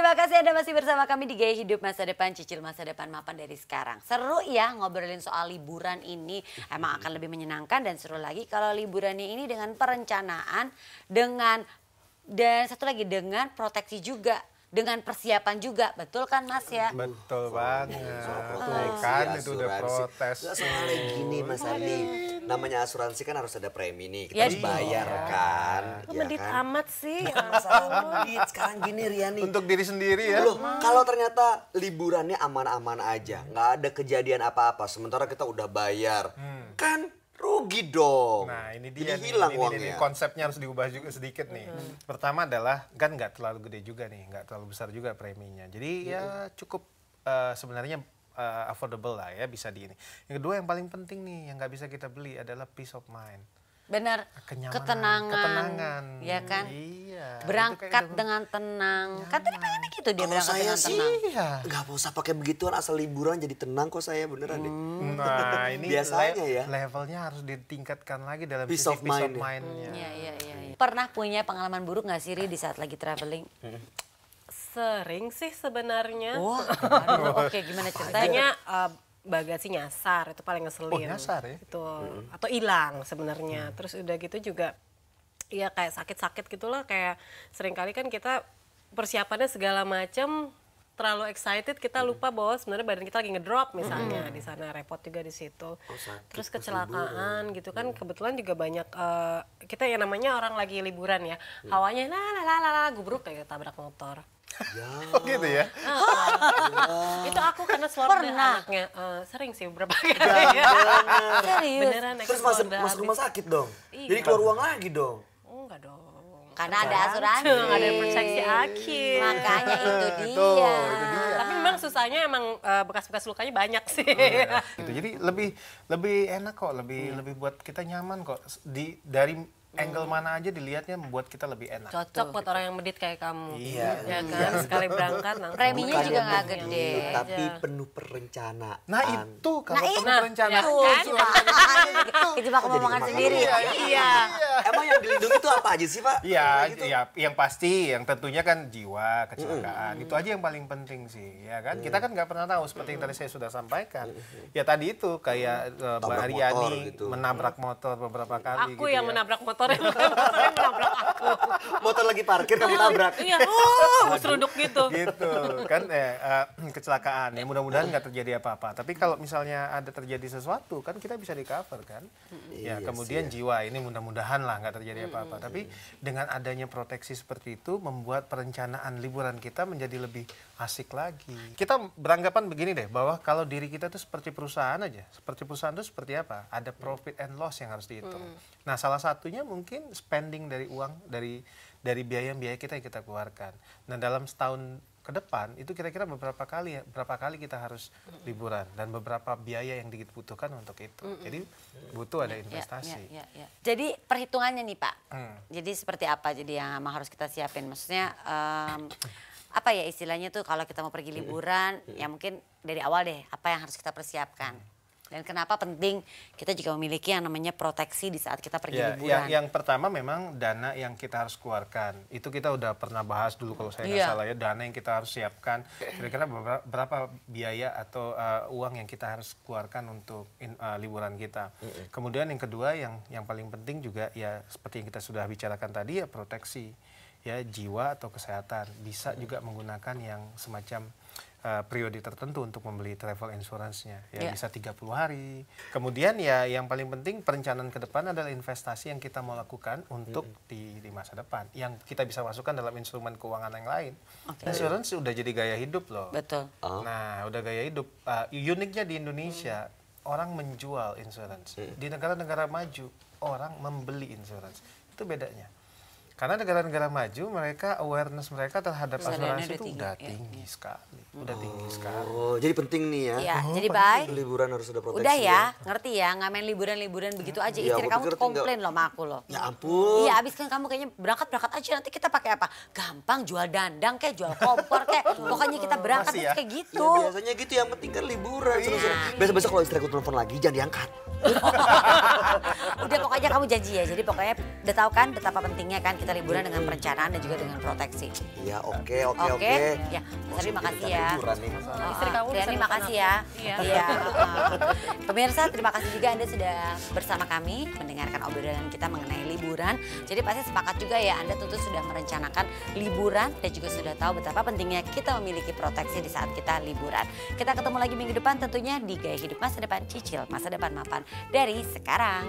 terima kasih Anda masih bersama kami di Gaya Hidup Masa Depan, cicil masa depan mapan dari sekarang. Seru ya ngobrolin soal liburan ini, emang akan lebih menyenangkan dan seru lagi kalau liburannya ini dengan perencanaan, dan satu lagi dengan proteksi juga. Dengan persiapan juga, betul kan Mas ya? Betul banget. Kan Itu udah protes. Soalnya gini Mas Andi, namanya asuransi kan harus ada premi nih, kita harus bayar kan. Medit amat sih. Medit sekarang gini Riani. Untuk diri sendiri ya. Loh, kalau ternyata liburannya aman-aman aja, nggak ada kejadian apa-apa, sementara kita udah bayar, kan rugi dong. Nah ini dia jadi nih, hilang ini uangnya. konsepnya harus diubah juga sedikit nih. Pertama adalah kan nggak terlalu gede juga nih, nggak terlalu besar juga preminya. Jadi ya cukup sebenarnya affordable lah ya, bisa di ini. Yang kedua yang paling penting nih yang nggak bisa kita beli adalah peace of mind. Benar, ketenangan, ya kan? Iya. Berangkat dengan tenang. Kan tadi pengennya gitu dia berangkat saya dengan sih tenang. nggak usah pakai begituan, asal liburan jadi tenang kok saya beneran deh. Nah ini biasanya ya levelnya harus ditingkatkan lagi dalam peace sisi of peace of mind. mind-nya. Iya. Pernah punya pengalaman buruk nggak sih Ri di saat lagi traveling? Sering sih sebenarnya. Wah, aduh, oke gimana ceritanya? Bagasi nyasar, itu paling ngeselin. Oh, nyasar ya? Itu. Atau hilang sebenarnya. Terus udah gitu juga, ya kayak sakit-sakit gitu loh. Kayak seringkali kan kita persiapannya segala macam, terlalu excited, kita lupa bahwa sebenarnya badan kita lagi ngedrop misalnya. Di sana repot juga di situ. Terus kecelakaan gitu kan, kebetulan juga banyak, kita yang namanya orang lagi liburan ya. Hawanya gubruk kayak tabrak motor. ya. Gitu ya? Itu aku karena suara anaknya sering sih beberapa kali. Serius? Beneran Terus masuk rumah sakit dong. Iya. Jadi keluar uang lagi dong. Enggak dong. Karena ada asuransi. Ada proteksi akhir. Makanya itu Itu dia. dia. Tapi memang susahnya emang bekas-bekas lukanya banyak sih. Gitu. Jadi lebih enak kok, lebih buat kita nyaman kok. Dari angle mana aja dilihatnya membuat kita lebih enak. Cocok buat orang yang medit kayak kamu. Iya. Ya kan, sekali berangkat langsung. Preminya Bukan juga yang nggak begini, gede. tapi penuh perencanaan. Nah itu kalau Nah, penuh itu. perencanaan. Kejebak omongan jadi sendiri. Iya. Emang yang dilindungi itu apa aja sih Pak? Iya, Gitu. ya, yang pasti, yang tentunya kan jiwa, kecelakaan. Itu aja yang paling penting sih, ya kan? Kita kan nggak pernah tahu, seperti yang tadi saya sudah sampaikan. Ya tadi itu, kayak Mbak Tabrak Aryani motor gitu. menabrak motor beberapa kali. Aku gitu yang ya. menabrak motornya, bukan motornya yang menabrak aku. Motor lagi parkir kamu tabrak. Iya, seruduk gitu. Gitu kan kecelakaan ya, mudah-mudahan nggak terjadi apa-apa, tapi kalau misalnya ada terjadi sesuatu kan kita bisa di cover kan ya. Iya Kemudian sih, jiwa ini mudah-mudahan lah nggak terjadi apa-apa, tapi dengan adanya proteksi seperti itu membuat perencanaan liburan kita menjadi lebih asik lagi. Kita beranggapan begini deh, bahwa kalau diri kita tuh seperti perusahaan aja, seperti perusahaan itu seperti apa, ada profit and loss yang harus dihitung. Nah salah satunya mungkin spending dari uang, dari biaya-biaya kita yang kita keluarkan. Nah dalam setahun ke depan itu kira-kira berapa kali kita harus liburan dan beberapa biaya yang dibutuhkan untuk itu. Jadi butuh ada investasi. Ya. Jadi perhitungannya nih Pak. Jadi seperti apa jadi yang harus kita siapin? Maksudnya apa ya istilahnya tuh kalau kita mau pergi liburan ya mungkin dari awal deh apa yang harus kita persiapkan. Dan kenapa penting kita juga memiliki yang namanya proteksi di saat kita pergi liburan. Yang pertama memang dana yang kita harus keluarkan. Itu kita udah pernah bahas dulu kalau saya nggak salah ya. Dana yang kita harus siapkan. Kira-kira berapa biaya atau uang yang kita harus keluarkan untuk liburan kita. Kemudian yang kedua yang paling penting juga ya seperti yang kita sudah bicarakan tadi ya proteksi. Ya jiwa atau kesehatan. Bisa juga menggunakan yang semacam periode tertentu untuk membeli travel insurance-nya. Ya, bisa 30 hari. Kemudian ya yang paling penting perencanaan ke depan adalah investasi yang kita mau lakukan untuk di masa depan. Yang kita bisa masukkan dalam instrumen keuangan yang lain. Insurance sudah jadi gaya hidup loh. Betul. Nah, udah gaya hidup. Uniknya di Indonesia, orang menjual insurance. Di negara-negara maju, orang membeli insurance. Itu bedanya. Karena negara-negara maju, mereka awareness mereka terhadap asuransi itu udah tinggi sekali. Udah tinggi sekali. Oh, jadi penting nih ya. Iya, jadi baik. Liburan harus ada proteksi. Udah ya, ngerti ya, nggak main liburan-liburan begitu aja. Iya, Istri aku kamu pikir tuh komplain loh sama aku loh. Ya ampun. Iya, abis kan kamu kayaknya berangkat aja nanti kita pakai apa? Gampang jual dandang kayak jual kompor kayak. Pokoknya kita berangkat Masih ya? kayak gitu. Ya, biasanya gitu yang penting kan liburan. Besok kalau istri aku telepon lagi jangan diangkat. Udah pokoknya kamu janji ya. Jadi pokoknya udah tahu kan betapa pentingnya kan kita liburan dengan perencanaan dan juga dengan proteksi. Iya, oke. Ya, Mas Ardi makasih ya. Liburan nih. Istri kamu bisa Riani makasih ya. Iya. Pemirsa terima kasih juga Anda sudah bersama kami mendengarkan obrolan kita mengenai liburan. Jadi pasti sepakat juga ya Anda tentu sudah merencanakan liburan dan juga sudah tahu betapa pentingnya kita memiliki proteksi di saat kita liburan. Kita ketemu lagi minggu depan tentunya di Gaya Hidup Masa Depan Cicil Masa Depan Mapan dari sekarang.